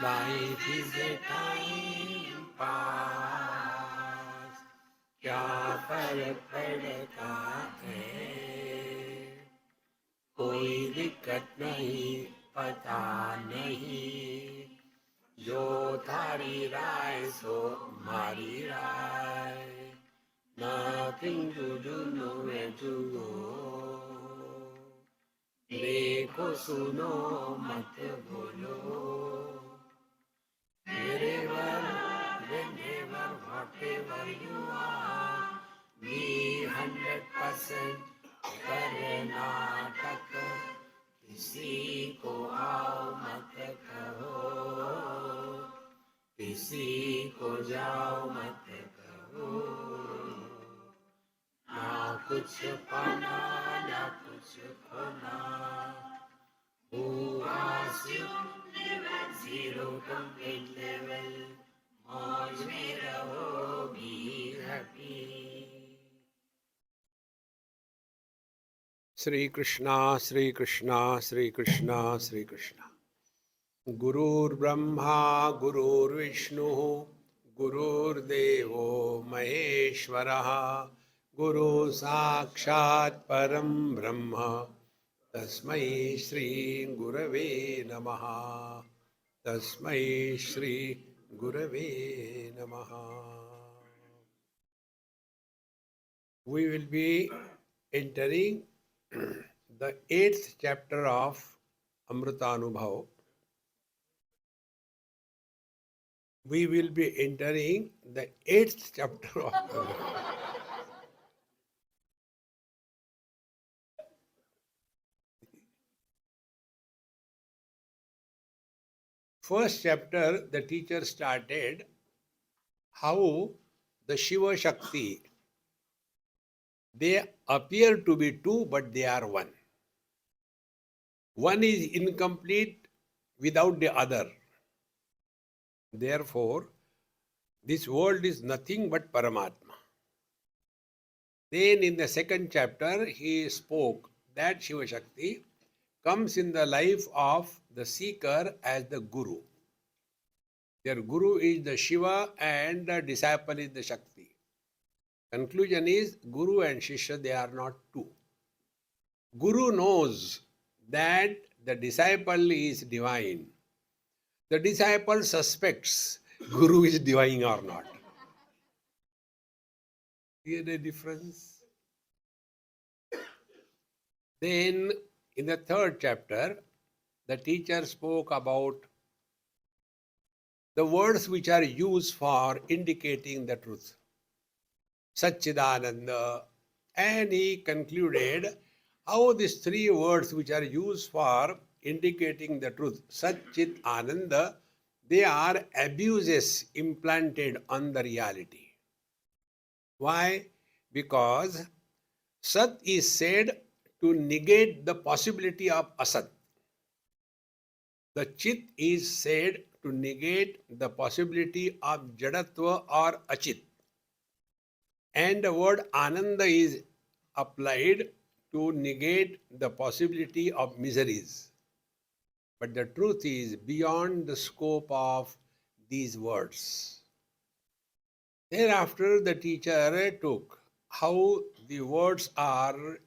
Life is a time pass, क्या फर्क पड़ता है, कोई दिक्कत नहीं, पता नहीं, जो थारी राय सो मारी राय, nothing to do, nowhere to go, देखो सुनो मत बोलो, wherever, whenever, whatever you are, be 100% Karnataka, किसी को आओ मत कहो, किसी को जाओ मत कहो, ना कुछ पाना ना कुछ खोना, who asked you live at zero complete level, मौज में रहो, be happy. Shri Krishna, Shri Krishna, Shri Krishna, Shri Krishna. Gurur Brahma, Gurur Vishnu, Gurur Devo Maheshwaraha, Guru Sakshat Param Brahma, Tasmai Shri Gurave Namaha, Tasmai Shri Gurave Namaha. We will be entering the 8th chapter of Amrutanubhava. We will be entering the 8th chapter of First chapter, the teacher started how the Shiva Shakti, they appear to be two, but they are one. One is incomplete without the other. Therefore, this world is nothing but Paramatma. Then in the second chapter, he spoke that Shiva Shakti comes in the life of the seeker as the Guru. Their Guru is the Shiva and the disciple is the Shakti. Conclusion is Guru and Shishya, they are not two. Guru knows that the disciple is divine. The disciple suspects Guru is divine or not. Hear the difference? Then in the third chapter, the teacher spoke about the words which are used for indicating the truth. Satchidananda. And he concluded how these three words which are used for indicating the truth, Sat, Chit, Ananda, they are abuses implanted on the reality. Why? Because Sat is said to negate the possibility of Asat. The Chit is said to negate the possibility of Jadatva or Achit. And the word Ananda is applied to negate the possibility of miseries. But the truth is beyond the scope of these words. Thereafter, the teacher took how the words are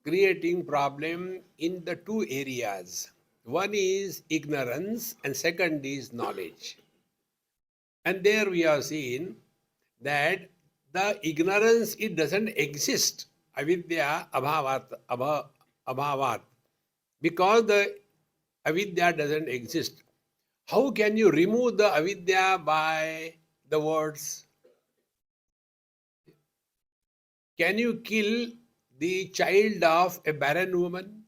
creating problem in the two areas. One is ignorance and second is knowledge. And there we have seen that the ignorance, it doesn't exist. Avidya abhavat. Because the avidya doesn't exist. How can you remove the avidya by the words? Can you kill the child of a barren woman?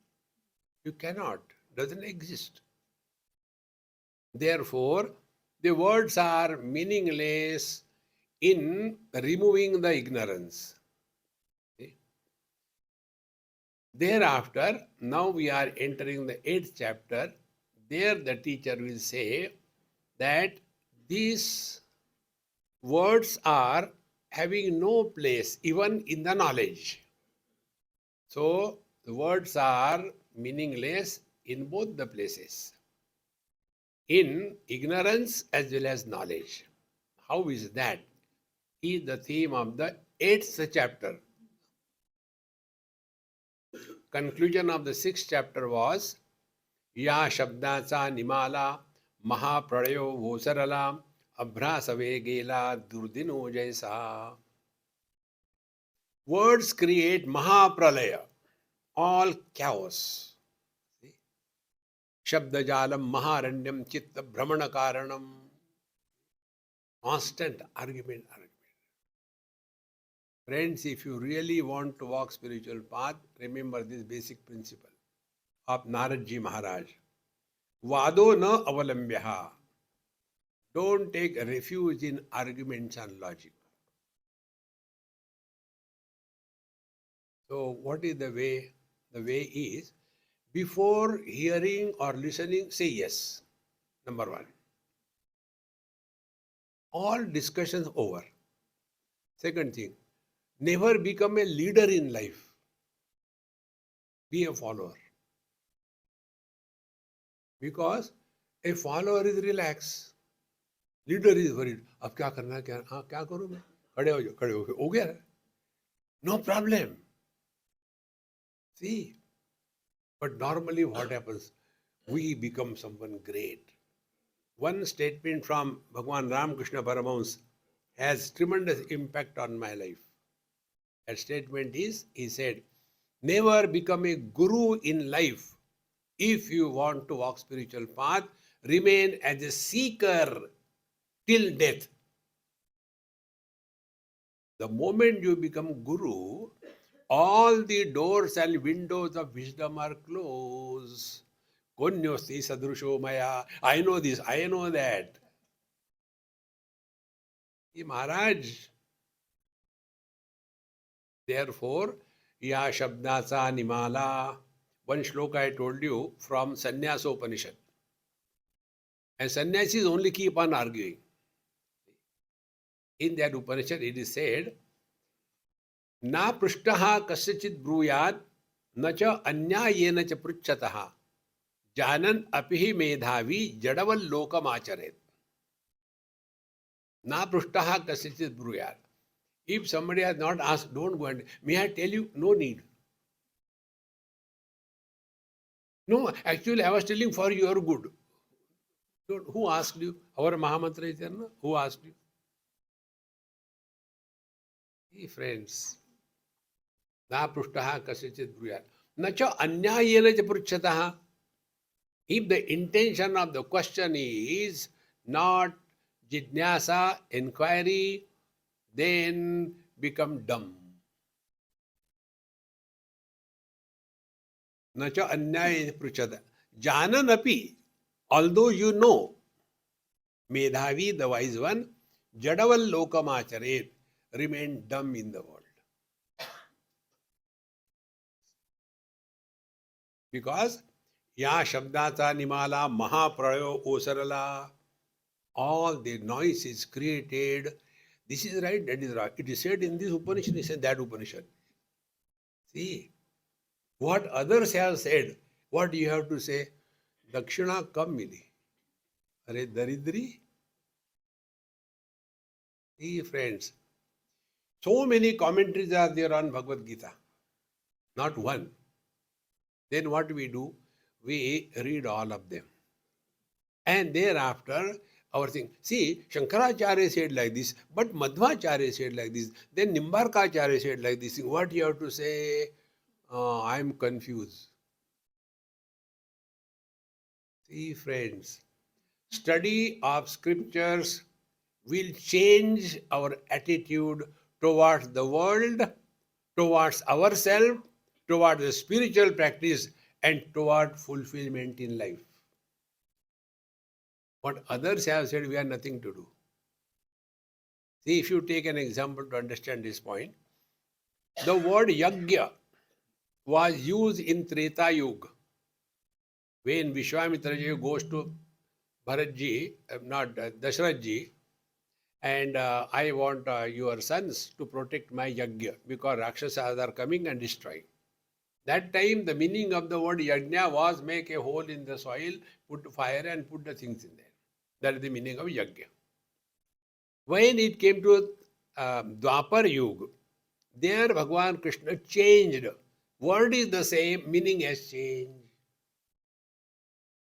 You cannot. Doesn't exist. Therefore, the words are meaningless in removing the ignorance. Okay. Thereafter, now we are entering the 8th chapter. There the teacher will say that these words are having no place even in the knowledge. So the words are meaningless in both the places. in ignorance as well as knowledge. How is that? Is the theme of the 8th chapter. Conclusion of the 6th chapter was या शब्दाचा निमाला महाप्रळयो ओसरला अभ्रासवे गेला दुर्दिनो जैसा. Words create Mahapralaya, all chaos. Shabdajalam Maharanyam Chitta Brahmana Karanam. Constant argument. Friends, if you really want to walk spiritual path, remember this basic principle of Naradji Maharaj. Vado na avalambyaha. Don't take refuge in arguments and logic. So what is the way? The way is, before hearing or listening, say yes. Number one. All discussions over. Second thing, never become a leader in life. Be a follower. Because a follower is relaxed. Leader is worried. अब क्या करना है क्या करूँ मैं? खड़े हो गया. No problem. See, but normally what happens? We become someone great. One statement from Bhagwan Ramakrishna Paramahamsa has tremendous impact on my life. That statement is, he said, never become a guru in life. If you want to walk spiritual path, remain as a seeker till death. The moment you become guru, all the doors and windows of wisdom are closed. Konyosti sadrusho maya. I know this, I know that. Hey, Maharaj. Therefore, ya shabdasa nimala. One shloka I told you from Sannyasa Upanishad. And sannyasis only keep on arguing. In that Upanishad it is said, na prishtaha kasyachit bruyad na cha anyayena cha pruchataha janan apihi medhavi jadaval lokam acharet. Na prishtaha kasyachit bruyad. If somebody has not asked, don't go and, may I tell you, no need. No, actually I was telling for your good. Who asked you? Our Mahamantra is there, no? Who asked you? Hey friends, na prushtaha kasyachit bruyat. Na cha anyayena cha pruchataha. If the intention of the question is not jidnyasa, inquiry, then become dumb. Na cha anyayena pruchata. Janan api, although you know, Medhavi, the wise one, jadaval lokamacharet, remain dumb in the world. Because ya shabdata nimala mahaprayo osarala, all the noise is created. This is right, that is right. It is said in this Upanishad, it is in that Upanishad. See, what others have said, what you have to say? Dakshina kam mili. Are daridri? See, friends, so many commentaries are there on Bhagavad Gita. Not one. Then what we do? We read all of them. And thereafter, our thing. See, Shankaracharya said like this, but Madhvacharya said like this. Then Nimbarkacharya said like this. What you have to say? I am confused. See, friends, study of scriptures will change our attitude towards the world, towards ourselves, towards the spiritual practice, and toward fulfillment in life. What others have said, we have nothing to do. See, if you take an example to understand this point, the word yajna was used in Treta Yuga. When Vishwamitraji goes to Bharatji, not Dashrathji, and I want your sons to protect my yajna because Rakshasas are coming and destroying. That time the meaning of the word yajna was make a hole in the soil, put fire and put the things in there. That is the meaning of yajna. When it came to Dwapar Yuga, there Bhagavan Krishna changed. Word is the same, meaning has changed.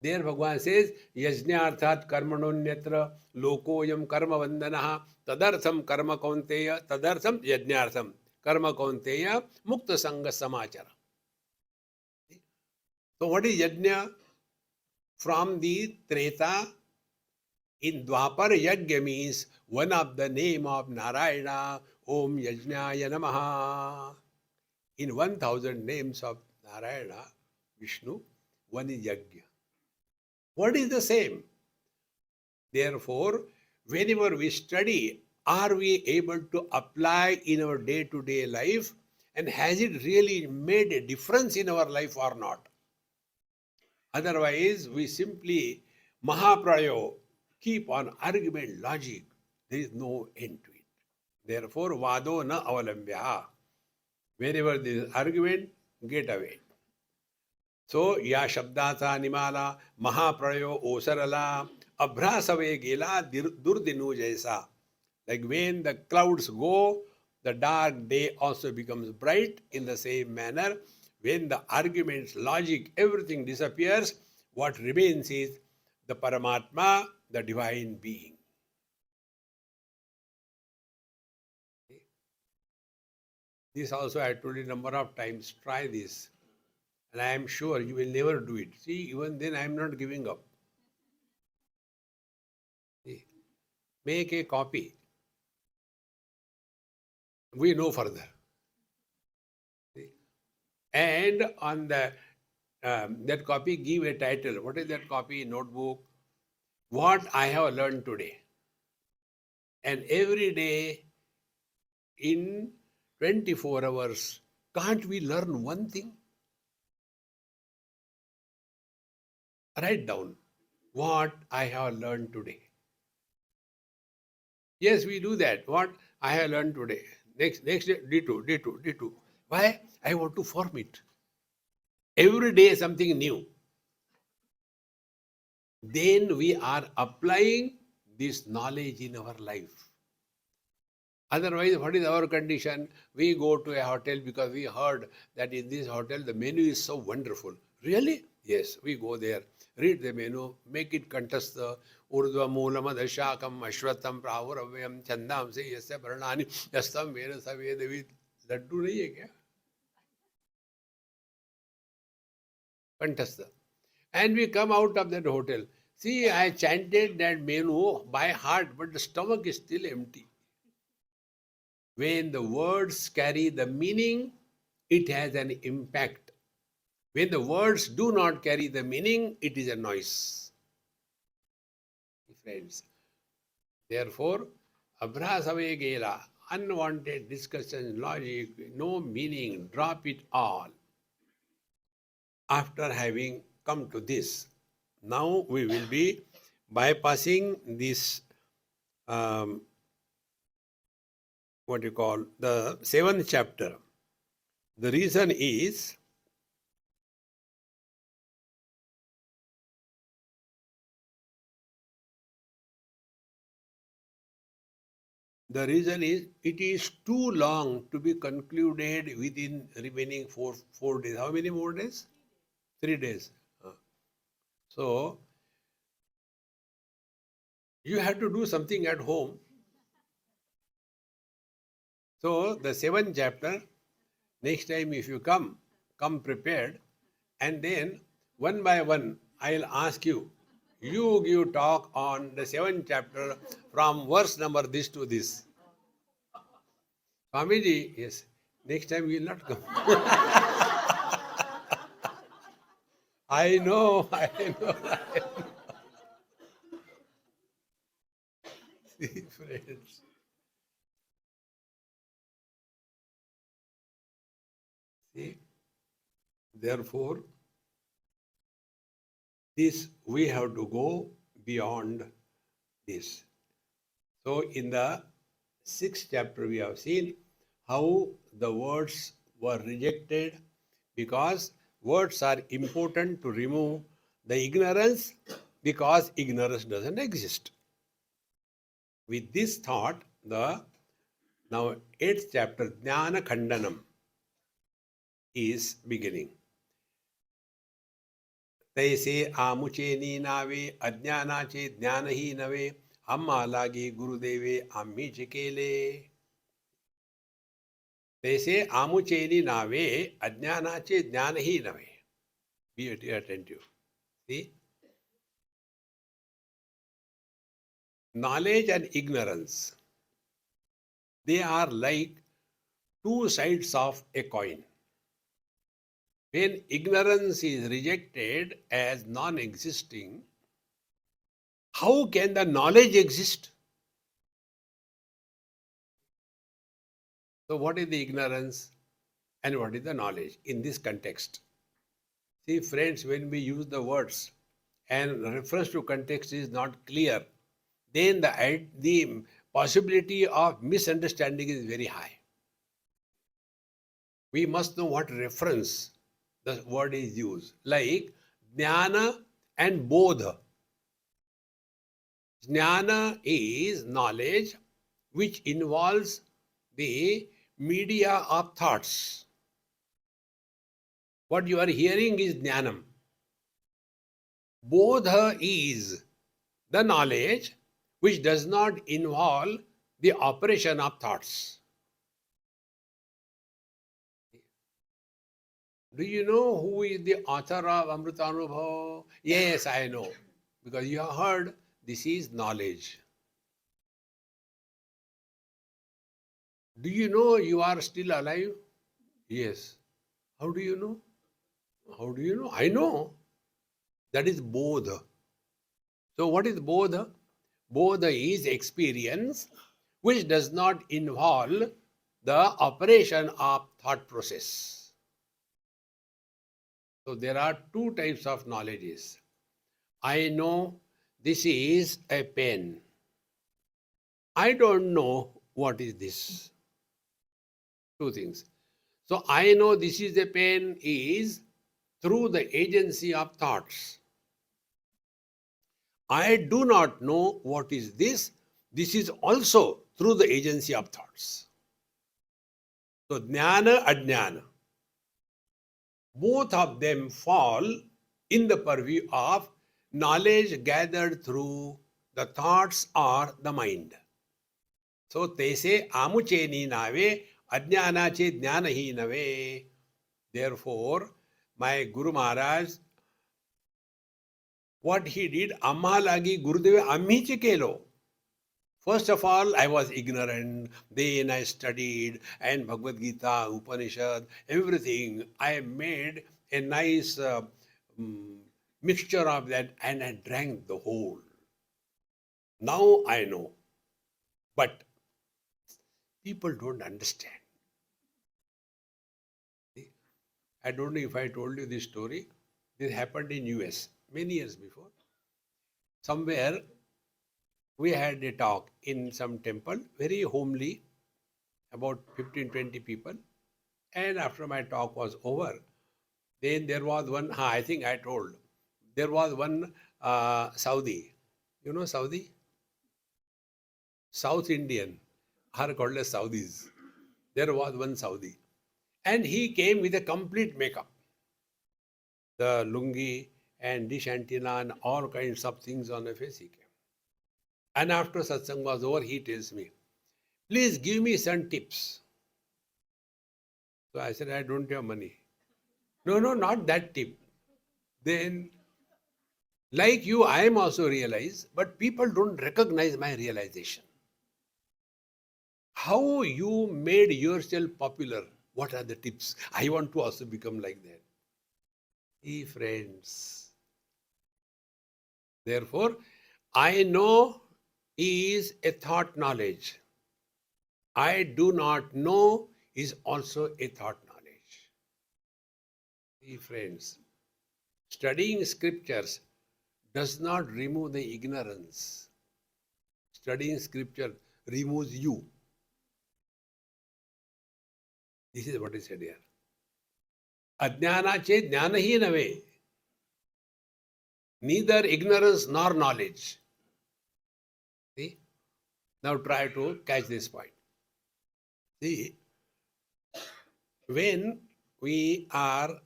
There Bhagavan says, Yajnarthat karmanonyatra lokoyam karma vandanaha tadartham karma kaunteya tadartham yajnartham karma kaunteya mukta sanga samachara. So what is yajna? From the Treta, in Dwapar yajna means one of the name of Narayana, Om Yajnaya Namaha. In 1000 names of Narayana, Vishnu, one is yajna. What is the same? Therefore, whenever we study, are we able to apply in our day-to-day life, and has it really made a difference in our life or not? Otherwise, we simply Mahaprayo, keep on argument, logic. There is no end to it. Therefore, Vado na avalambya. Wherever there is argument, get away. So, ya shabdata nimala, Mahaprayo osarala, abhrasave gela durdinu jaisa. Like when the clouds go, the dark day also becomes bright. In the same manner, when the arguments, logic, everything disappears, what remains is the Paramatma, the divine being. This also I told you a number of times, try this. And I am sure you will never do it. See, even then I am not giving up. See, make a copy. We know further. See? And on the that copy, give a title. What is that copy? Notebook. What I have learned today. And every day in 24 hours, can't we learn one thing? Write down what I have learned today. Yes, we do that. What I have learned today. Next day, D2. Why? I want to form it. Every day something new. Then we are applying this knowledge in our life. Otherwise, what is our condition? We go to a hotel because we heard that in this hotel the menu is so wonderful. Really? Yes, we go there, read the menu, make it contasta, urdhva moolam adashakam ashwatam pravuravyam chandam se yasya pranani yastam veda savedavid. Laddu nahi hai kya? Contasta. And we come out of that hotel. See, I chanted that menu by heart, but the stomach is still empty. When the words carry the meaning, it has an impact. When the words do not carry the meaning, it is a noise. Friends, therefore, abhrasave gela, unwanted discussion, logic, no meaning, drop it all. After having come to this, now we will be bypassing this what you call the 7th chapter. The reason is it is too long to be concluded within remaining four days. How many more days? 3 days. So you have to do something at home. So the 7th chapter, next time if you come prepared, and then one by one I'll ask you, you give talk on the 7th chapter from verse number this to this. Swamiji, yes, next time you will not come. I know. See, friends. See, therefore, this we have to go beyond this. So, in the 6th chapter, we have seen how the words were rejected because words are important to remove the ignorance, because ignorance doesn't exist. With this thought, the now 8th chapter, Jnana Khandanam, is beginning. तैसे आमुचे नीनावे अज्ञानाचे ज्ञान ही नवे अम्मा लागे गुरुदेवे आम्ही चिकेले. तैसे आमुचे नीनावे अज्ञानाचे ज्ञान ही नवे. Be attentive. See, knowledge and ignorance, they are like two sides of a coin. When ignorance is rejected as non-existing, how can the knowledge exist? So what is the ignorance and what is the knowledge in this context? See, friends, when we use the words and reference to context is not clear, then the possibility of misunderstanding is very high. We must know what reference the word is used, like jnana and bodha. Jnana is knowledge which involves the media of thoughts. What you are hearing is jnanam. Bodha is the knowledge which does not involve the operation of thoughts. Do you know who is the author of Amrutanubhava? Yes, I know. Because you have heard, this is knowledge. Do you know you are still alive? Yes. How do you know? How do you know? I know. That is bodha. So what is bodha? Bodha is experience which does not involve the operation of thought process. So there are two types of knowledges. I know this is a pen. I don't know what is this. Two things. So I know this is a pen is through the agency of thoughts. I do not know what is this. This is also through the agency of thoughts. So jnana, ajnana, both of them fall in the purview of knowledge gathered through the thoughts or the mind. So tese amuche ni nave ajnanache jnana hi nave. Therefore, my Guru Maharaj, what he did, amma lagi Gurudeva amhi chikelo. First of all, I was ignorant. Then I studied and Bhagavad Gita, Upanishad, everything. I made a nice mixture of that and I drank the whole. Now I know. But people don't understand. I don't know if I told you this story. This happened in US many years before. Somewhere we had a talk in some temple, very homely, about 15-20 people. And after my talk was over, then there was one, I think I told, there was one Saudi. You know Saudi? South Indian are called as Saudis. There was one Saudi. And he came with a complete makeup. The lungi and dish antenna and all kinds of things on the face he came. And after satsang was over, he tells me, please give me some tips. So I said, I don't have money. No, not that tip. Then, like you, I am also realized, but people don't recognize my realization. How you made yourself popular? What are the tips? I want to also become like that. Hey friends. Therefore, I know is a thought knowledge. I do not know is also a thought knowledge. Hey friends, studying scriptures does not remove the ignorance. Studying scripture removes you. This is what is said here. अज्ञानाचे ज्ञानही नव्हे. Neither ignorance nor knowledge. See? Now try to catch this point. See, when we are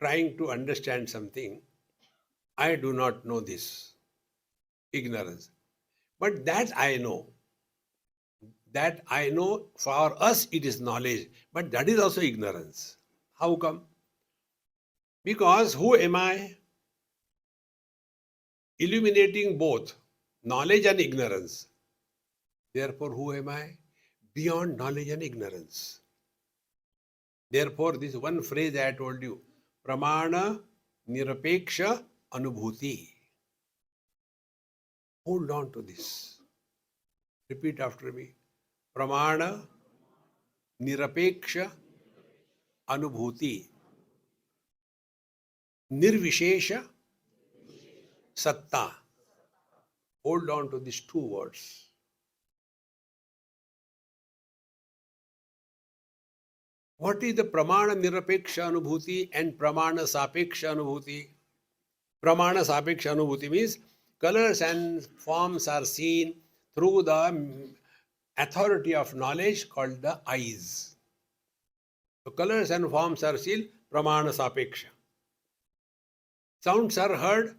trying to understand something, I do not know this. Ignorance. But that I know. That I know, for us it is knowledge. But that is also ignorance. How come? Because who am I? Illuminating both knowledge and ignorance. Therefore, who am I? Beyond knowledge and ignorance. Therefore, this one phrase I told you, Pramana Nirapeksha Anubhuti. Hold on to this. Repeat after me. Pramana Nirapeksha Anubhuti. Nirvishesha Satta. Hold on to these two words. What is the Pramana Nirapeksha Anubhuti and Pramana Sapeksha Anubhuti? Pramana Sapeksha Anubhuti means colors and forms are seen through the authority of knowledge called the eyes. So colors and forms are seen Pramana Sapeksha. Sounds are heard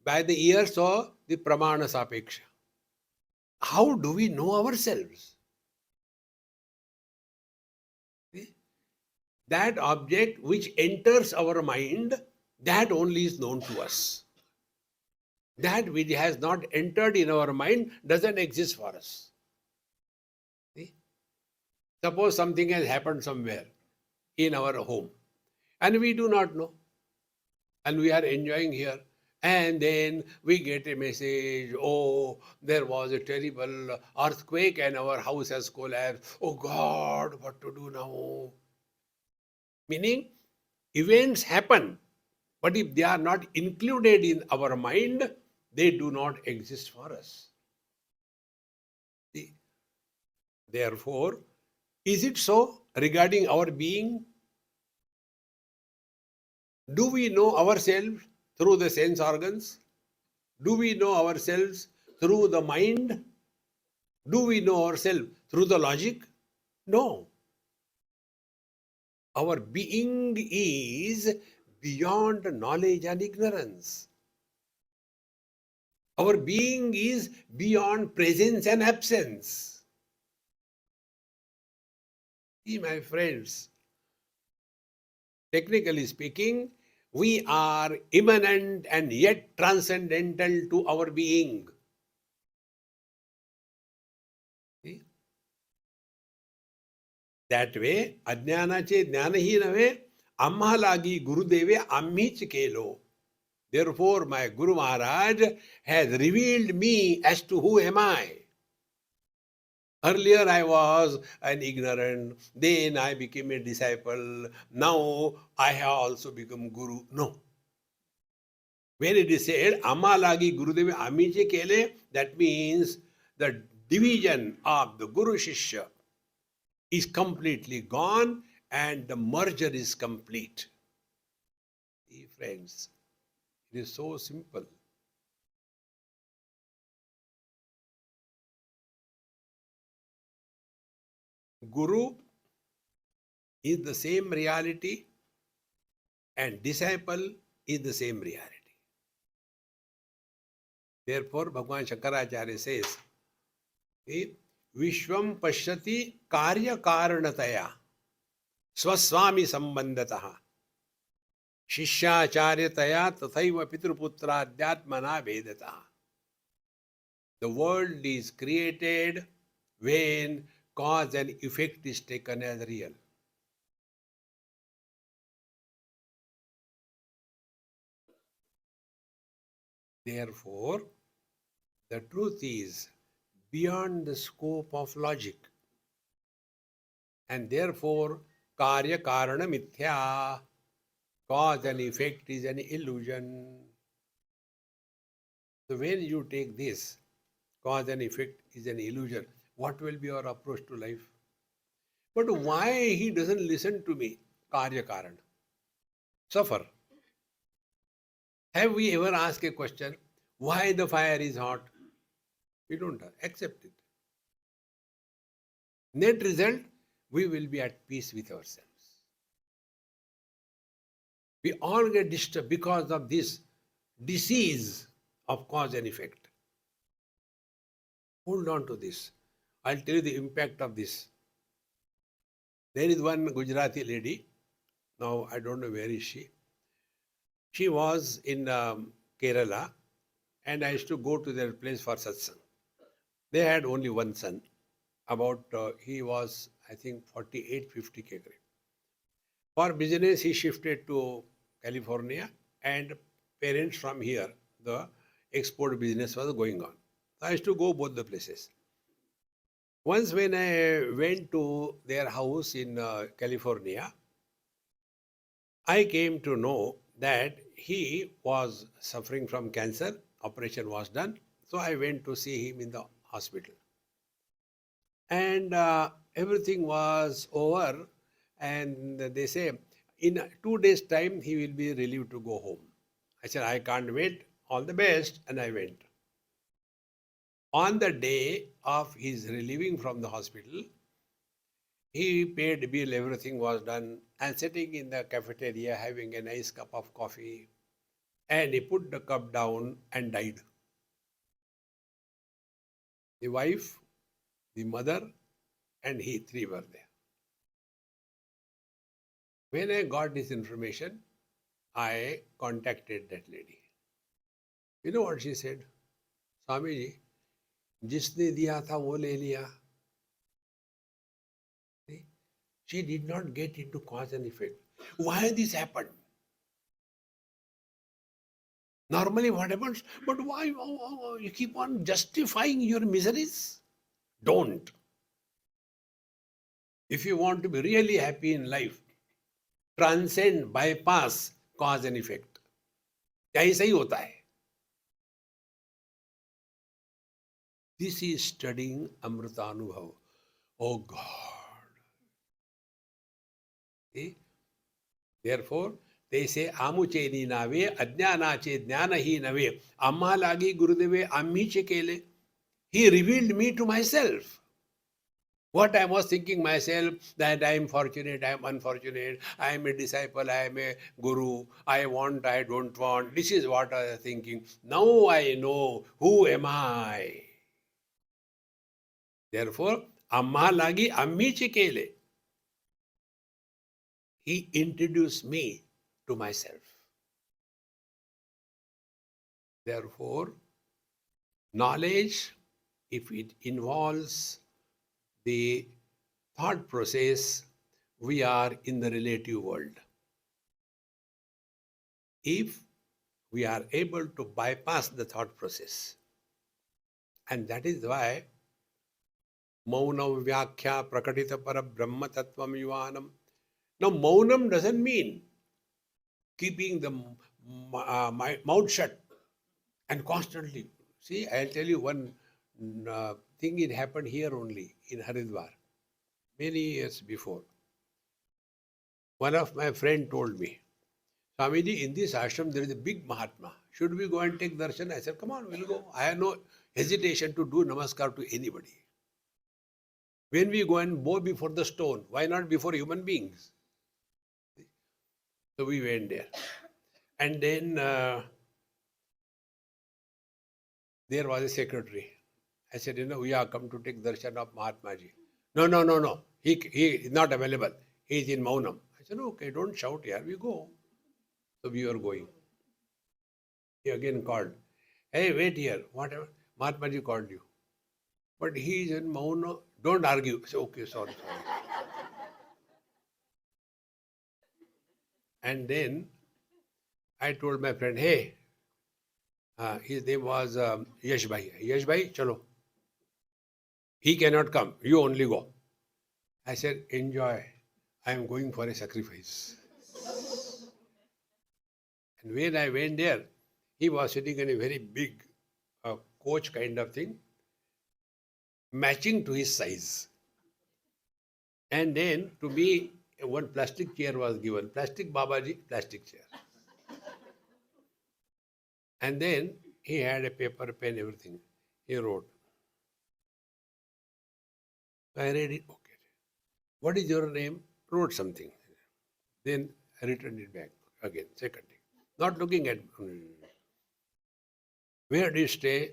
by the ears or the Pramana Sapeksha. How do we know ourselves? See? That object which enters our mind, that only is known to us. That which has not entered in our mind doesn't exist for us. See? Suppose something has happened somewhere in our home and we do not know, and we are enjoying here, and then we get a message, oh, there was a terrible earthquake and our house has collapsed. Oh God, what to do now? Meaning, events happen, but if they are not included in our mind, they do not exist for us. See? Therefore, is it so regarding our being? Do we know ourselves through the sense organs? Do we know ourselves through the mind? Do we know ourselves through the logic? No. Our being is beyond knowledge and ignorance. Our being is beyond presence and absence. See, my friends, technically speaking, we are immanent and yet transcendental to our being. See? That way, अज्ञानाचे ज्ञानही नव्हे, आम्हा लागी गुरुदेवे आम्हीच केलो. Therefore, my Guru Maharaj has revealed me as to who am I. Earlier I was an ignorant, then I became a disciple, now I have also become Guru. No. When it is said, Amma lagi Gurudeva Amiche Kele, that means the division of the Guru Shishya is completely gone and the merger is complete. See, friends, it is so simple. Guru is the same reality and disciple is the same reality. Therefore, Bhagavan Shankaracharya says, Vishwam Pashyati Karya Karanataya Swaswami Sambandataha Shishyacharyataya Tathaiva Pitruputra Adhyatmana Vedataha. The world is created when cause and effect is taken as real. Therefore, the truth is beyond the scope of logic. And therefore, Karya Karana Mithya, cause and effect is an illusion. So when you take this, cause and effect is an illusion, what will be your approach to life? But why he doesn't listen to me? Karya Karan. Suffer. Have we ever asked a question, why the fire is hot? We don't accept it. Net result, we will be at peace with ourselves. We all get disturbed because of this disease of cause and effect. Hold on to this. I'll tell you the impact of this. There is one Gujarati lady. Now, I don't know where is she. She was in Kerala, and I used to go to their place for satsang. They had only one son. He was, I think, 48, 50 kg. For business, he shifted to California, and parents from here, the export business was going on. I used to go both the places. Once when I went to their house in California, I came to know that he was suffering from cancer. Operation was done. So I went to see him in the hospital. And everything was over. And they say, in 2 days' time, he will be relieved to go home. I said, I can't wait. All the best. And I went. On the day of his relieving from the hospital, he paid bill, everything was done, and sitting in the cafeteria having a nice cup of coffee, and he put the cup down and died. The wife, the mother, and he, three were there. When I got this information, I contacted that lady. You know what she said? Swamiji, जिसने दिया था वो ले लिया. She did not get into cause and effect. Why this happened? Normally what happens? But why you keep on justifying your miseries? Don't. If you want to be really happy in life, transcend, bypass cause and effect. ऐसा ही होता है. This is studying Amrutanubhava. Oh God. See? Therefore, they say, Amucheni nave, Ajnanache Jnanahi nave, Amma lagi Gurudeve, Ammiche kele. He revealed me to myself. What I was thinking myself, that I am fortunate, I am unfortunate, I am a disciple, I am a guru, I want, I don't want. This is what I was thinking. Now I know who am I. Therefore, Amma lagi Ammiche kele. He introduced me to myself. Therefore, knowledge, if it involves the thought process, we are in the relative world. If we are able to bypass the thought process, and that is why Maunam Vyakhya Prakatita Para Brahma Tattvam Yuvanam. Now, Maunam doesn't mean keeping the mouth shut and constantly. See, I'll tell you one thing, it happened here only in Haridwar, many years before. One of my friend told me, Swamiji, in this ashram there is a big Mahatma. Should we go and take darshan? I said, come on, we'll go. I have no hesitation to do namaskar to anybody. When we go and bow before the stone, why not before human beings? So we went there. And then there was a secretary. I said, we are come to take darshan of Mahatma Ji. No. He is not available. He is in Maunam. I said, okay, don't shout here. We go. So we were going. He again called. Hey, wait here. Whatever. Mahatma Ji called you. But he is in Maunam. Don't argue. I said, okay, sorry. And then I told my friend, hey, his name was Yash Bhai. Yash Bhai, chalo. He cannot come. You only go. I said, enjoy. I am going for a sacrifice. And when I went there, he was sitting in a very big coach kind of thing, matching to his size. And then to me, one plastic chair was given. Plastic Babaji, plastic chair. And then he had a paper, pen, everything. He wrote. I read it. Okay. What is your name? Wrote something. Then I returned it back again, second day. Not looking at where do you stay?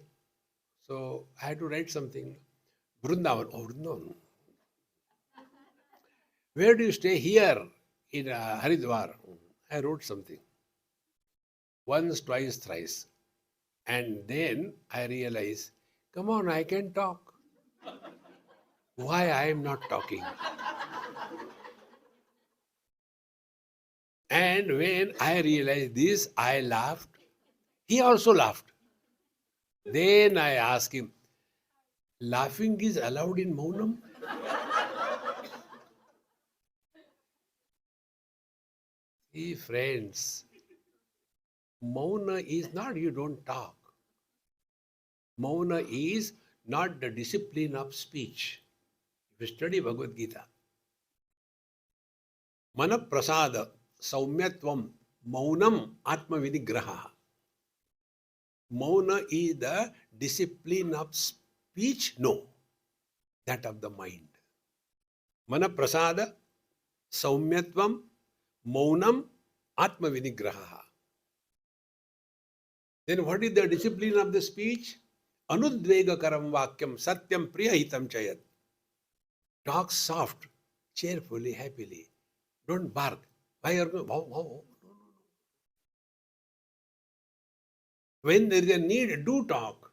So I had to write something. Vrindavan. Oh, Vrindavan. Where do you stay? Here in Haridwar. I wrote something. Once, twice, thrice. And then I realized, come on, I can talk. Why I am not talking? And when I realized this, I laughed. He also laughed. Then I asked him, laughing is allowed in Maunam? See, friends, Mauna is not you don't talk. Mauna is not the discipline of speech. If you study Bhagavad Gita, Mana Prasada Saumyatvam Maunam Atma Vinigraha. Mauna is the discipline of speech? No, that of the mind. Mana Prasada Saumyatvam Maunam Atma Vinigraha. Then what is the discipline of the speech? Anudvegakaram vakyam satyam priyahitam chayat. Talk soft, cheerfully, happily. Don't bark. Why are you going? No. When there is a need, do talk.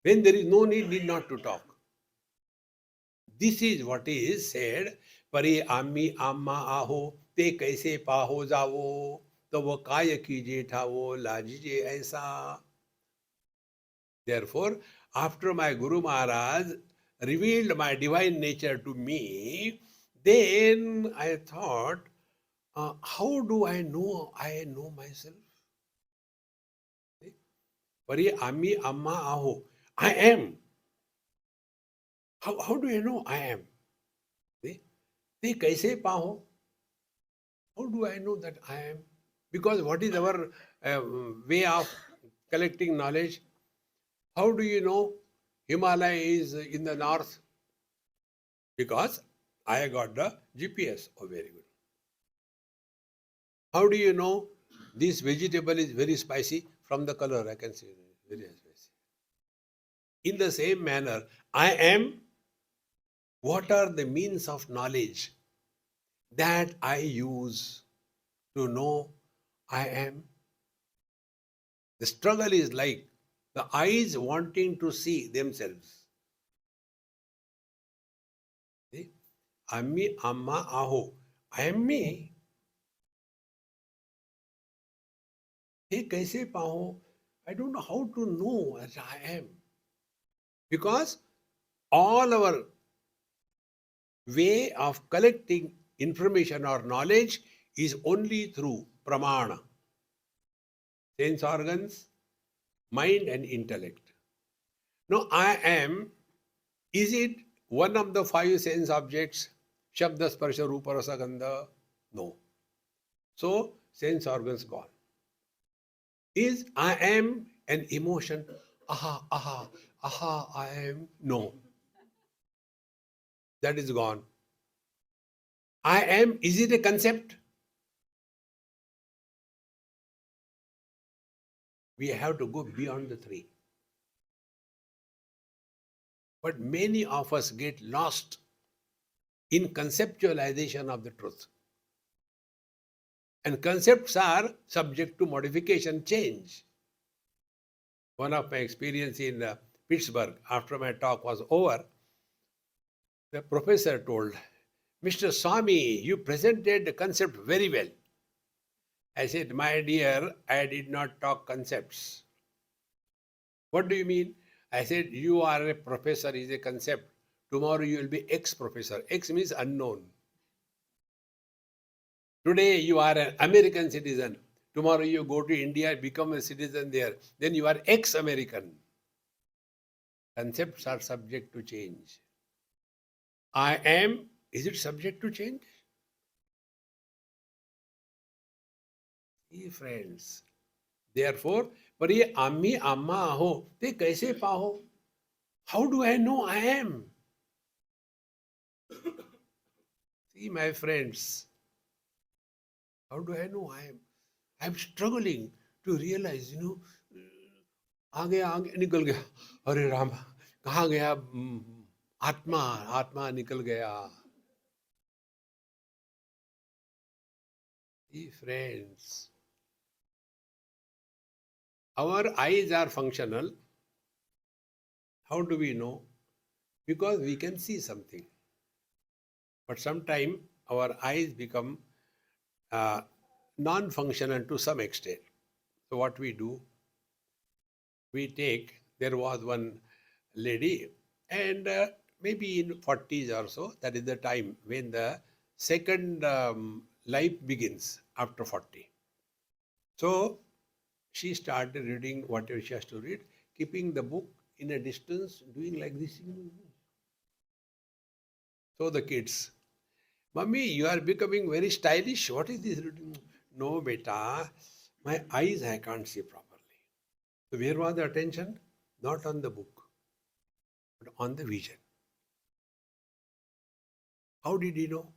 When there is no need not to talk. This is what is said. Pare ammi amma aho te kaise paho javo to wo kaya kije thavo lajije aisa. Therefore, after my Guru Maharaj revealed my divine nature to me, then I thought, how do I know myself? Pari Ami Amma Aho. I am. How do I know I am? Te kaise paho? How do I know that I am? Because what is our way of collecting knowledge? How do you know Himalaya is in the north? Because I got the GPS. Oh, very good. How do you know this vegetable is very spicy? From the color, I can see very spicy. In the same manner, I am. What are the means of knowledge that I use to know I am? The struggle is like the eyes wanting to see themselves. See? Ammi amma aho. I am me. Hey, kaise paho? I don't know how to know as I am. Because all our way of collecting information or knowledge is only through pramana. Sense organs, mind and intellect. Now, I am, is it one of the five sense objects? Shabda, Sparsha, Rupa, Rasa, Gandha? No. So, sense organs gone. Is I am an emotion? Aha, aha, aha, I am? No. That is gone. I am, is it a concept? We have to go beyond the three. But many of us get lost in conceptualization of the truth. And concepts are subject to modification, change. One of my experience in Pittsburgh, after my talk was over, the professor told, Mr. Swami, you presented the concept very well. I said, my dear, I did not talk concepts. What do you mean? I said, you are a professor is a concept. Tomorrow you will be ex-professor. Ex means unknown. Today you are an American citizen. Tomorrow you go to India, become a citizen there. Then you are ex-American. Concepts are subject to change. I am Is it subject to change? See, friends. Therefore, pari ammi amma aho, te kaise paho? How do I know I am? See, my friends, how do I know I am? I am struggling to realize, आगे निकल गया. अरे राम, कहाँ गया? आत्मा आत्मा निकल गया. See, friends, our eyes are functional. How do we know? Because we can see something. But sometimes our eyes become non-functional to some extent. So what we do, there was one lady, and maybe in 40s or so, that is the time when the second life begins after 40. So she started reading whatever she has to read, keeping the book in a distance, doing like this. So the kids, Mummy, you are becoming very stylish. What is this reading? No, beta, my eyes I can't see properly. So where was the attention? Not on the book, but on the vision. How did he know?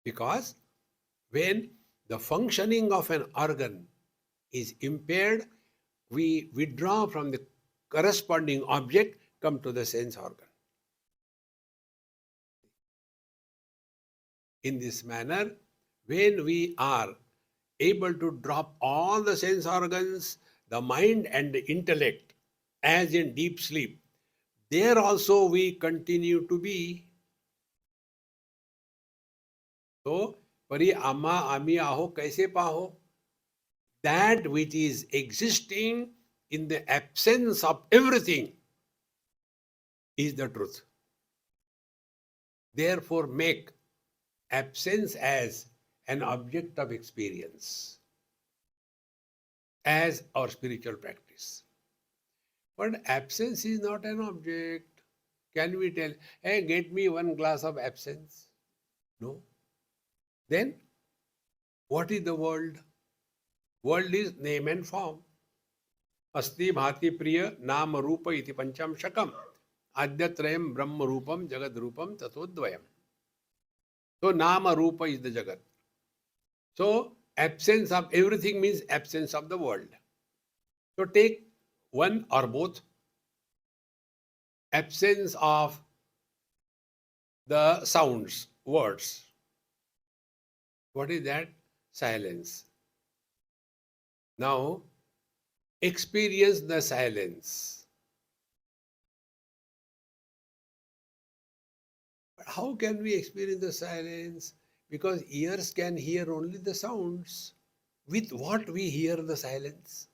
Because when the functioning of an organ is impaired, we withdraw from the corresponding object, come to the sense organ. In this manner, when we are able to drop all the sense organs, the mind and the intellect, as in deep sleep, there also we continue to be. So, pari amma ami aho kaise paho? That which is existing in the absence of everything is the truth. Therefore, make absence as an object of experience, as our spiritual practice. But absence is not an object. Can we tell, hey, get me one glass of absence? No. Then, what is the world? World is name and form. Asti bhati priya nama rupa iti pancham shakam. Adyatrayam brahma rupam jagad rupam tatodvayam. So, nama rupa is the jagat. So, absence of everything means absence of the world. So, take one or both. Absence of the sounds, words. What is that? Silence. Now, experience the silence. But how can we experience the silence? Because ears can hear only the sounds. With what we hear the silence?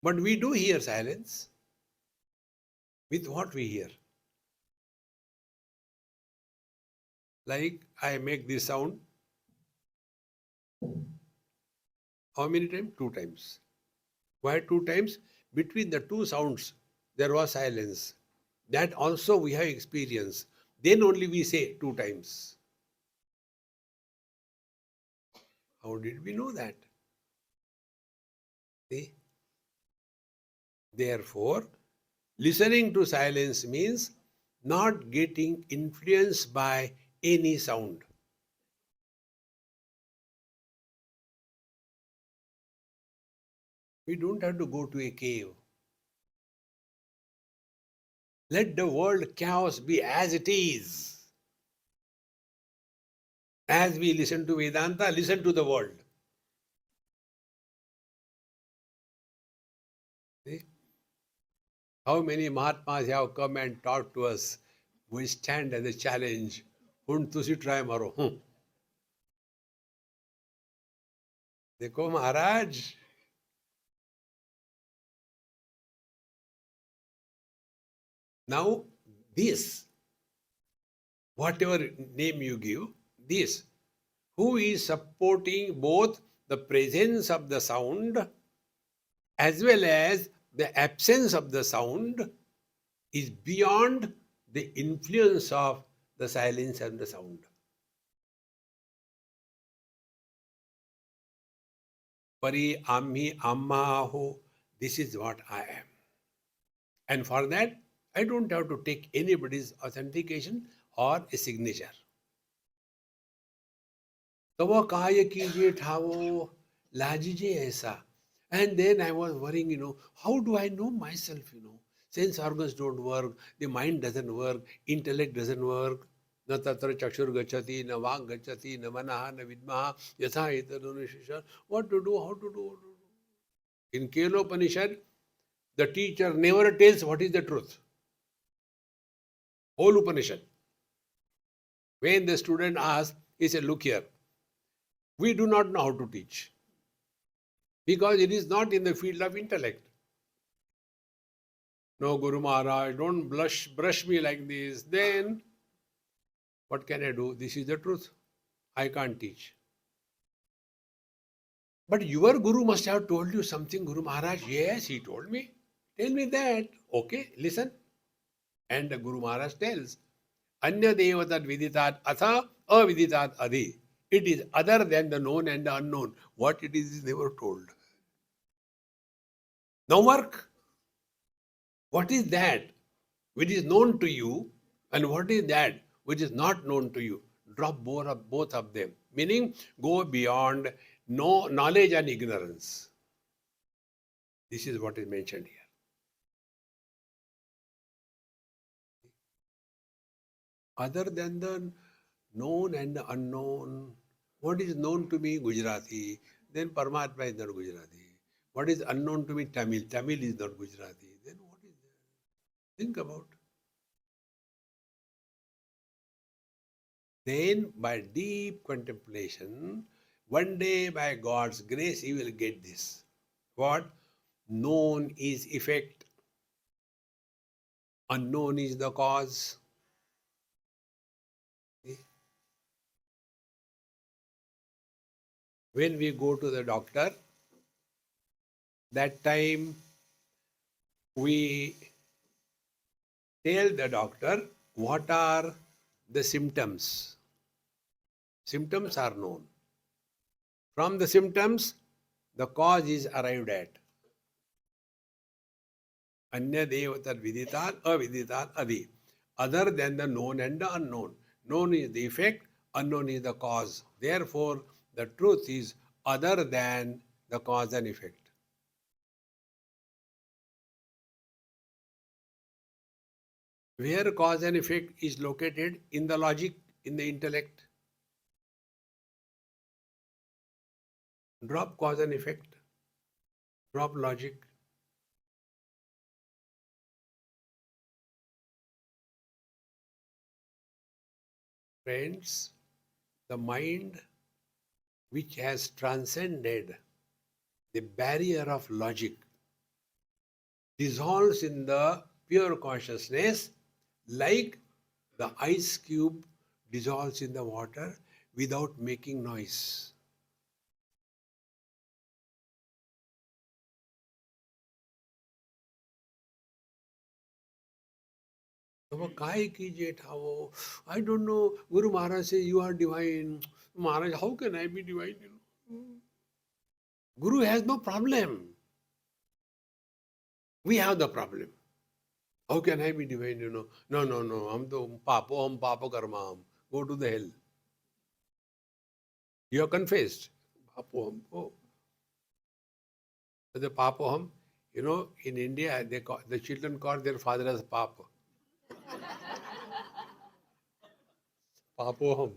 But we do hear silence. With what we hear? Like I make this sound. How many times? 2 times. Why 2 times? Between the two sounds, there was silence. That also we have experienced. Then only we say 2 times. How did we know that? See? Therefore, listening to silence means not getting influenced by any sound. We don't have to go to a cave. Let the world chaos be as it is. As we listen to Vedanta, listen to the world. See? How many Mahatmas have come and talked to us? We stand as a challenge. Hun tusi try maro. Dekho Maharaj. Now this, whatever name you give, this, who is supporting both the presence of the sound as well as the absence of the sound is beyond the influence of the silence and the sound. Pari, Ammi, Amma, Aho, this is what I am. And for that, I don't have to take anybody's authentication or a signature. तब काय कीजिए ठावो लाजिजे ऐसा. And then I was worrying, how do I know myself, Sense organs don't work, the mind doesn't work, intellect doesn't work. न तत्र चक्षुर गच्छति न वाक् गच्छति न मनः न विद्मः यथा एतदनुशिष्य. What to do, how to do? In Kelopanishad, the teacher never tells what is the truth. Whole Upanishad. When the student asks, he said, look here, we do not know how to teach because it is not in the field of intellect. No, Guru Maharaj, don't brush me like this. Then, what can I do? This is the truth. I can't teach. But your Guru must have told you something, Guru Maharaj. Yes, he told me. Tell me that. Okay, listen. And the Guru Maharaj tells, Anya devatat viditat atha aviditat adi. It is other than the known and the unknown. What it is never told. No work. What is that which is known to you and what is that which is not known to you? Drop both of them. Meaning, go beyond knowledge and ignorance. This is what is mentioned here. Other than the known and the unknown, what is known to me, Gujarati, then Paramatma is not Gujarati. What is unknown to me, Tamil. Tamil is not Gujarati. Then what is there? Think about. Then by deep contemplation, one day by God's grace, you will get this. What? Known is effect. Unknown is the cause. When we go to the doctor, that time we tell the doctor what are the symptoms. Symptoms are known. From the symptoms, the cause is arrived at. Anya devatar viditar aviditar adi. Other than the known and the unknown. Known is the effect, unknown is the cause. Therefore, the truth is other than the cause and effect. Where cause and effect is located? In the logic, in the intellect. Drop cause and effect. Drop logic. Friends, the mind which has transcended the barrier of logic dissolves in the pure consciousness like the ice cube dissolves in the water without making noise. I don't know. Guru Maharaj says you are divine. Maharaj, how can I be divine? Guru has no problem. We have the problem. How can I be divine? No. I'm the papa karma. Go to the hell. You have confessed. Papoham. Oh. The papoham, in India, the children call their father as papa. Papoham.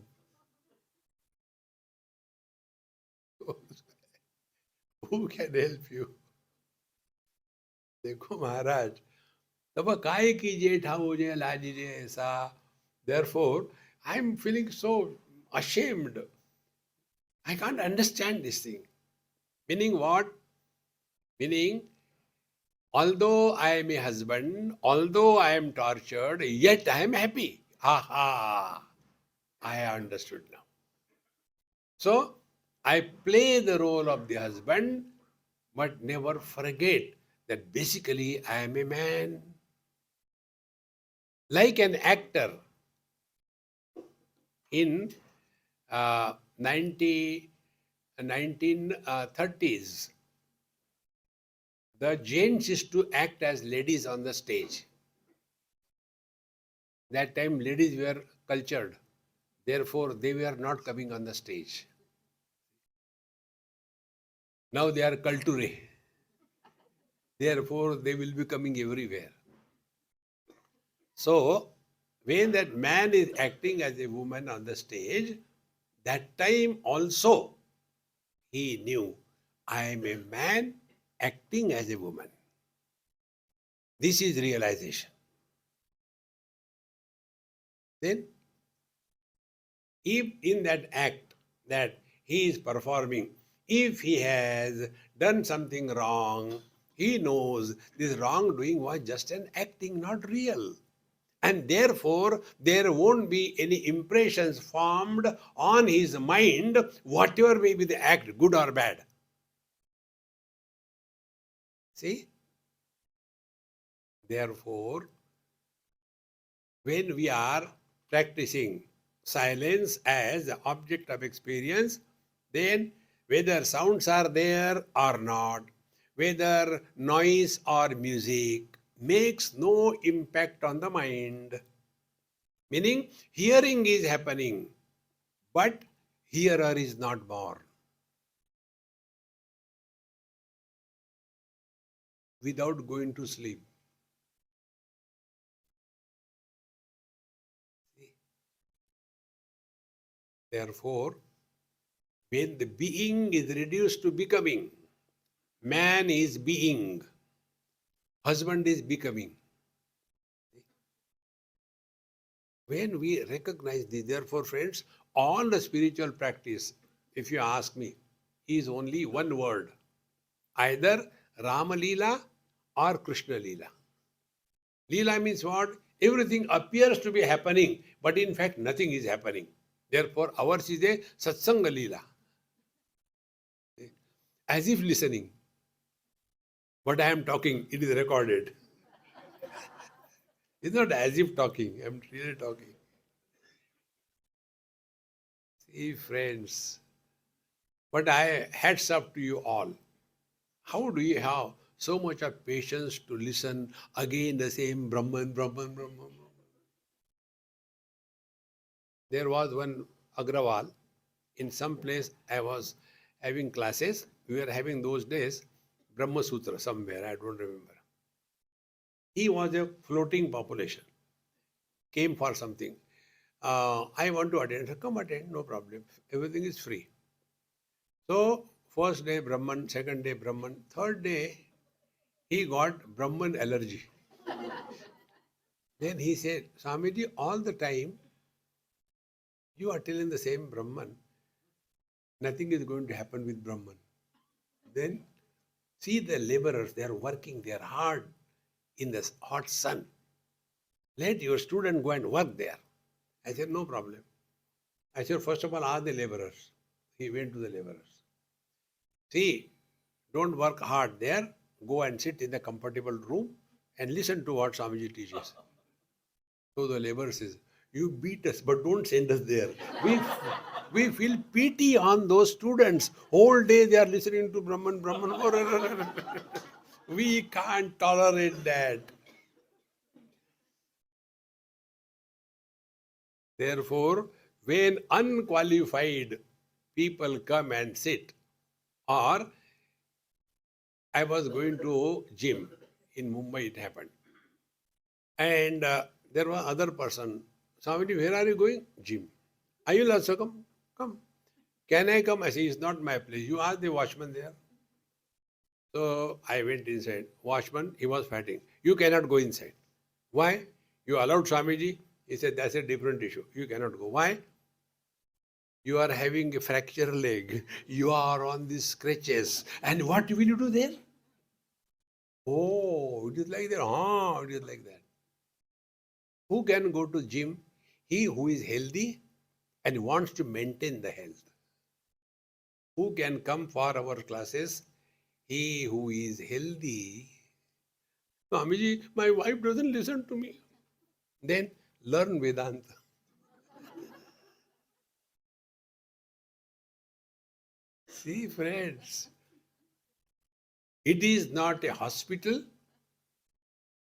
Who can help you? देखो महाराज तब काय कीजिए ठाऊजे लाजिए ऐसा. Therefore, I am feeling so ashamed. I can't understand this thing. Meaning what? Meaning, although I am a husband, although I am tortured, yet I am happy. Aha! I understood now. So, I play the role of the husband, but never forget that basically I am a man. Like an actor in uh, 90, 1930s, the gents used to act as ladies on the stage. That time ladies were cultured. Therefore, they were not coming on the stage. Now they are culture. Therefore, they will be coming everywhere. So, when that man is acting as a woman on the stage, that time also he knew, I am a man acting as a woman. This is realization. Then, if in that act that he is performing, if he has done something wrong, he knows this wrongdoing was just an acting, not real. And therefore, there won't be any impressions formed on his mind, whatever may be the act, good or bad. See? Therefore, when we are practicing silence as the object of experience, then whether sounds are there or not, whether noise or music, makes no impact on the mind. Meaning, hearing is happening, but hearer is not born. Without going to sleep. Therefore, when the being is reduced to becoming, man is being, husband is becoming. When we recognize this, therefore, friends, all the spiritual practice, if you ask me, is only one word. Either Rama Leela or Krishna Leela. Leela means what? Everything appears to be happening, but in fact nothing is happening. Therefore, ours is a Satsanga Leela. As if listening. What I am talking, it is recorded. It's not as if talking, I'm really talking. See, friends, but I hats up to you all. How do you have so much of patience to listen again the same Brahman, Brahman, Brahman? There was one Agrawal in some place I was having classes. We were having those days Brahma Sutra somewhere, I don't remember. He was a floating population, came for something. I want to attend. Come attend, no problem. Everything is free. So, first day Brahman, second day Brahman, third day he got Brahman allergy. Then he said, Swamiji, all the time you are telling the same Brahman. Nothing is going to happen with Brahman. Then see the laborers, they are working, they are hard in the hot sun. Let your student go and work there. I said, no problem. I said, first of all, ask the laborers. He went to the laborers. See, don't work hard there. Go and sit in the comfortable room and listen to what Swamiji teaches. So the labor says, you beat us, but don't send us there. We feel pity on those students. Whole day they are listening to Brahman, Brahman. We can't tolerate that. Therefore, when unqualified people come and sit, or I was going to gym in Mumbai, it happened. And there was other person, Swamiji, where are you going? Gym. I will also come. Come. Can I come? I say, it's not my place. You ask the watchman there. So I went inside. Watchman, he was fighting. You cannot go inside. Why? You allowed Swamiji? He said, that's a different issue. You cannot go. Why? You are having a fractured leg. You are on these scratches. And what will you do there? Oh, it is like that. Oh, it is like that. Who can go to gym? He who is healthy and wants to maintain the health. Who can come for our classes? He who is healthy Swamiji, my wife doesn't listen to me. Then learn Vedanta. See, friends, it is not a hospital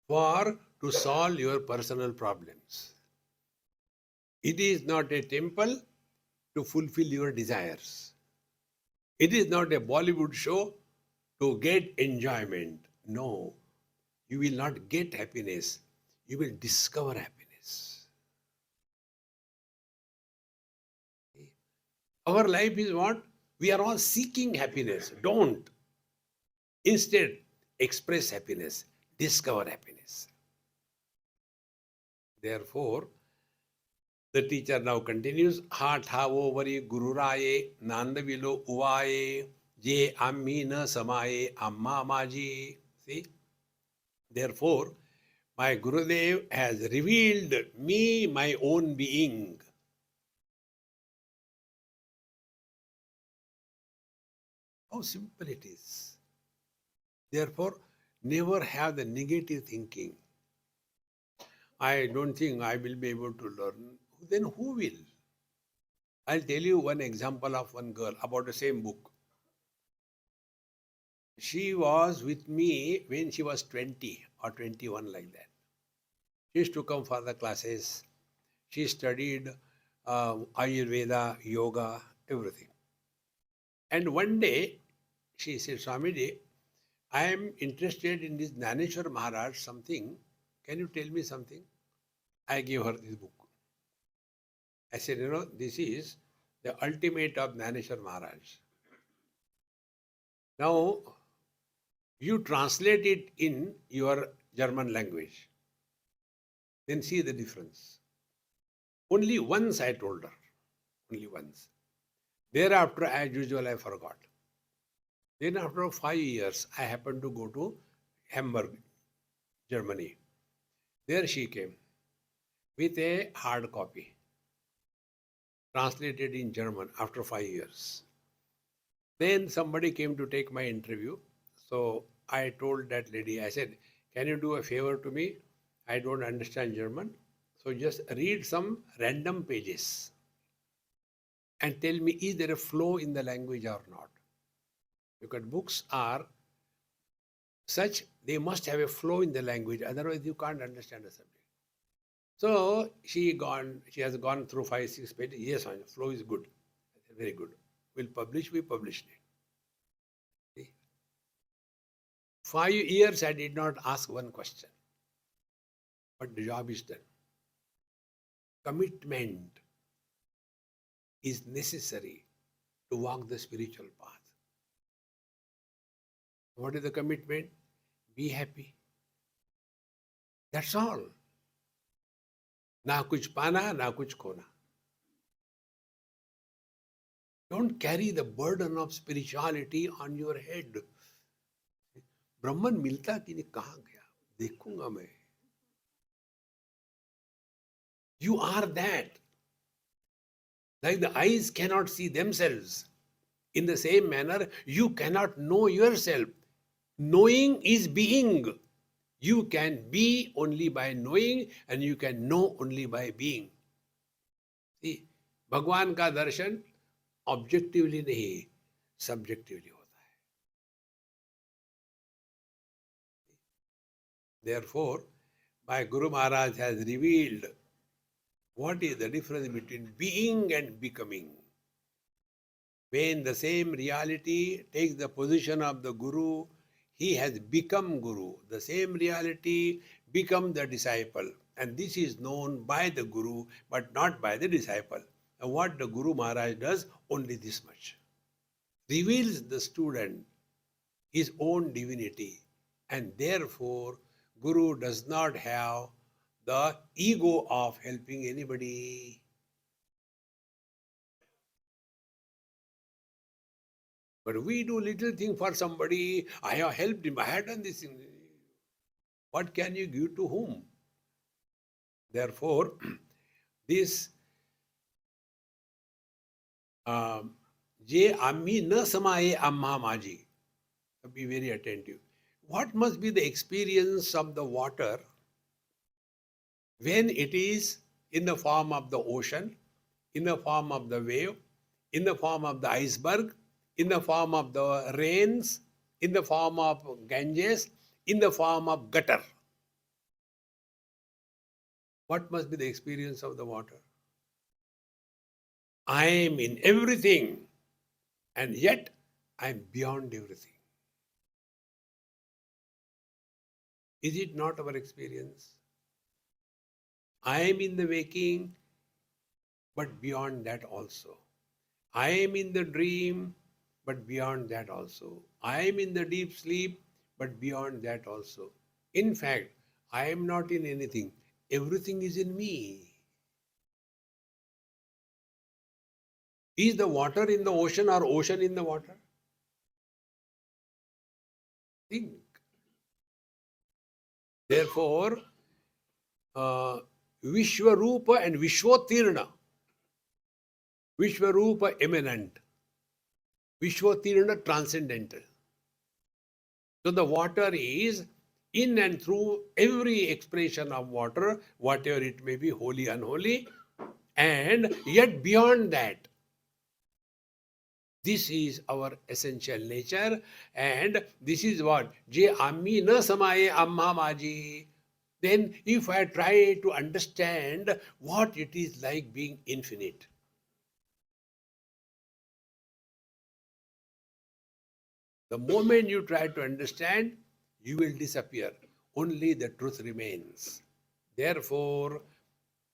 for to solve your personal problems. It is not a temple to fulfill your desires. It is not a Bollywood show to get enjoyment. No, you will not get happiness. You will discover happiness. Our life is what? We are all seeking happiness. Don't. Instead, express happiness, discover happiness. Therefore, the teacher now continues, Ha thavo vari gururaye, nandavilo uvaye, je ammi na samaye, amma maji. See? Therefore, my Gurudev has revealed me my own being. How simple it is. Therefore, never have the negative thinking. I don't think I will be able to learn. Then who will? I'll tell you one example of one girl about the same book. She was with me when she was 20 or 21, like that. She used to come for the classes. She studied Ayurveda, yoga, everything. And one day, she said, Swamiji, I am interested in this Jnaneshwar Maharaj something. Can you tell me something? I gave her this book. I said, this is the ultimate of Jnaneshwar Maharaj. Now, you translate it in your German language. Then see the difference. Only once I told her. Only once. Thereafter, as usual, I forgot. Then after 5 years, I happened to go to Hamburg, Germany. There she came with a hard copy, translated in German after 5 years. Then somebody came to take my interview. So I told that lady, I said, can you do a favor to me? I don't understand German. So just read some random pages and tell me, is there a flow in the language or not? Because books are such, they must have a flow in the language. Otherwise, you can't understand the subject. So she has gone through 5-6 pages. Yes, flow is good. I said, very good. We'll publish. We published it. See? 5 years I did not ask one question. But the job is done. Commitment is necessary to walk the spiritual path. What is the commitment? Be happy. That's all. Na kuch pana, na kuch khona. Don't carry the burden of spirituality on your head. Brahman milta कि नहीं कहाँ गया? देखूंगा मैं. You are that. Like the eyes cannot see themselves. In the same manner, you cannot know yourself. Knowing is being. You can be only by knowing and you can know only by being. See, भगवान का दर्शन objectively नहीं, subjectively होता है. Therefore, my Guru Maharaj has revealed what is the difference between being and becoming. When the same reality takes the position of the Guru, he has become Guru. The same reality becomes the disciple. And this is known by the Guru, but not by the disciple. And what the Guru Maharaj does, only this much. Reveals the student his own divinity. And therefore, Guru does not have the ego of helping anybody. But we do little thing for somebody. I have helped him. I have done this thing. What can you give to whom? Therefore, this Je ammi na samaye amma maji. Be very attentive. what must be the experience of the water when it is in the form of the ocean, in the form of the wave, in the form of the iceberg, in the form of the rains, in the form of Ganges, in the form of gutter? What must be the experience of the water? I am in everything, and yet I am beyond everything. Is it not our experience? I am in the waking, but beyond that also. I am in the dream, but beyond that also. I am in the deep sleep, but beyond that also. In fact, I am not in anything. Everything is in me. Is the water in the ocean or ocean in the water? Think. Therefore, Vishwarupa and Vishwotirna. Vishwarupa eminent. Vishwotirna transcendental. So the water is in and through every expression of water, whatever it may be, holy, unholy, and yet beyond that. This is our essential nature, and this is what Je Ammi na samaye amma maji. Then, if I try to understand what it is like being infinite, the moment you try to understand, you will disappear. Only the truth remains. Therefore,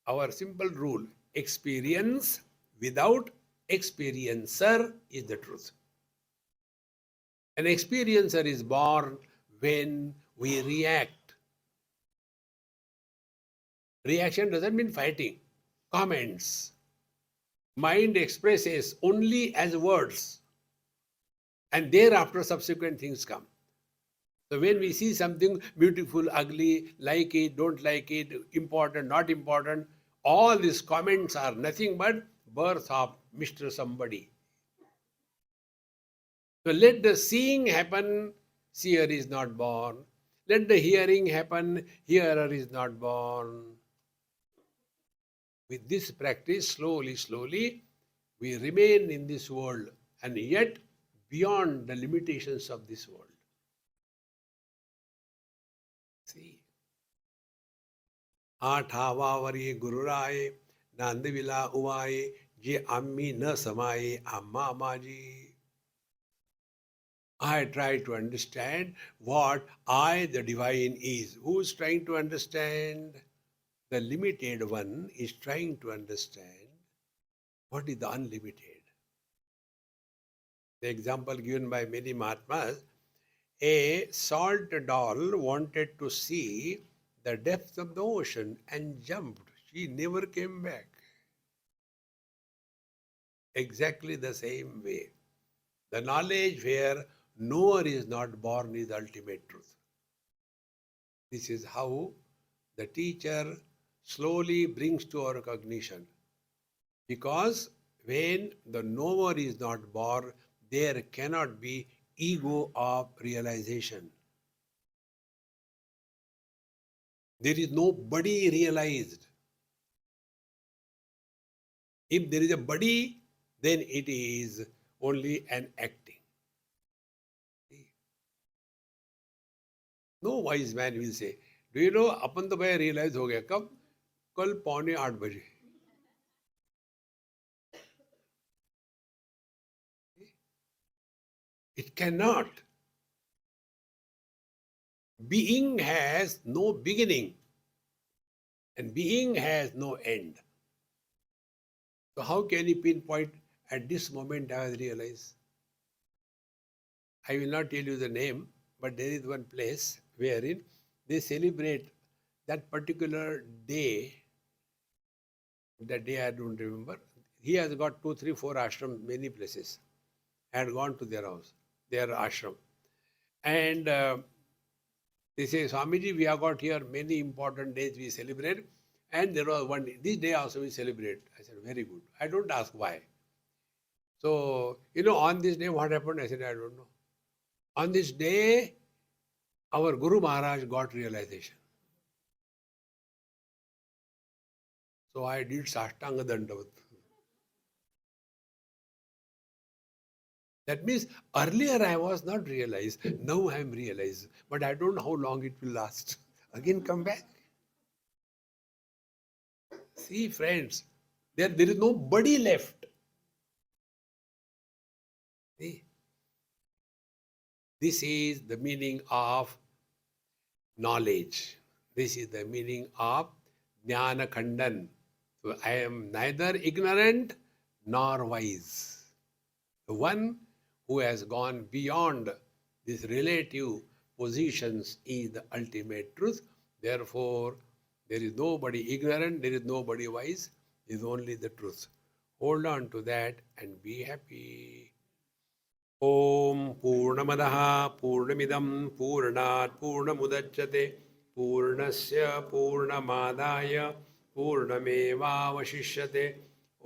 our simple rule, experience without experiencer is the truth. An experiencer is born when we react. Reaction doesn't mean fighting. Comments. Mind expresses only as words, and thereafter subsequent things come. So when we see something beautiful, ugly, like it, don't like it, important, not important, all these comments are nothing but birth of Mr. Somebody. So let the seeing happen, seer is not born. Let the hearing happen, hearer is not born. With this practice, slowly, slowly, we remain in this world and yet beyond the limitations of this world. See. आठावावरी गुरुराय नांदविला उवाय जे आम्ही न समाये आम्हा माझी. I try to understand what I, the divine, is. Who is trying to understand? The limited one is trying to understand what is the unlimited. The example given by many Mahatmas, a salt doll wanted to see the depth of the ocean and jumped. She never came back. Exactly the same way. The knowledge where knower is not born is the ultimate truth. This is how the teacher slowly brings to our cognition. Because when the knower is not born, there cannot be ego of realization. There is no body realized. If there is a body, then it is only an acting. No wise man will say, do you know, अपन तो भाई realize हो गया कब? कल 7:45 बजे. It cannot. Being has no beginning and being has no end. So how can you pinpoint at this moment I have realized? I will not tell you the name, but there is one place wherein they celebrate that particular day. That day I don't remember. He has got 2, 3, 4 ashrams, many places. I had gone to their house, their ashram. And they say, Swamiji, we have got here many important days we celebrate. And there was one day, this day also we celebrate. I said, very good. I don't ask why. So, on this day, what happened? I said, I don't know. On this day, our Guru Maharaj got realization. So I did Sashtanga Dandavat. That means earlier I was not realized, now I am realized. But I don't know how long it will last. Again come back. See friends, there is nobody left. See? This is the meaning of knowledge. This is the meaning of Jnana Khandan. So I am neither ignorant nor wise. The one who has gone beyond these relative positions is the ultimate truth. Therefore, there is nobody ignorant, there is nobody wise, there is only the truth. Hold on to that and be happy. Om Purnamadaha Purnamidam Purnat Purnamudachyate Purnasya Purnamadaya Purnamevavashishyate.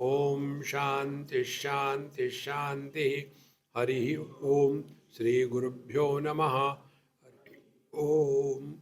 Om Shanti Shanti Shanti. Hari Om Sri Gurubhyo Namaha. Om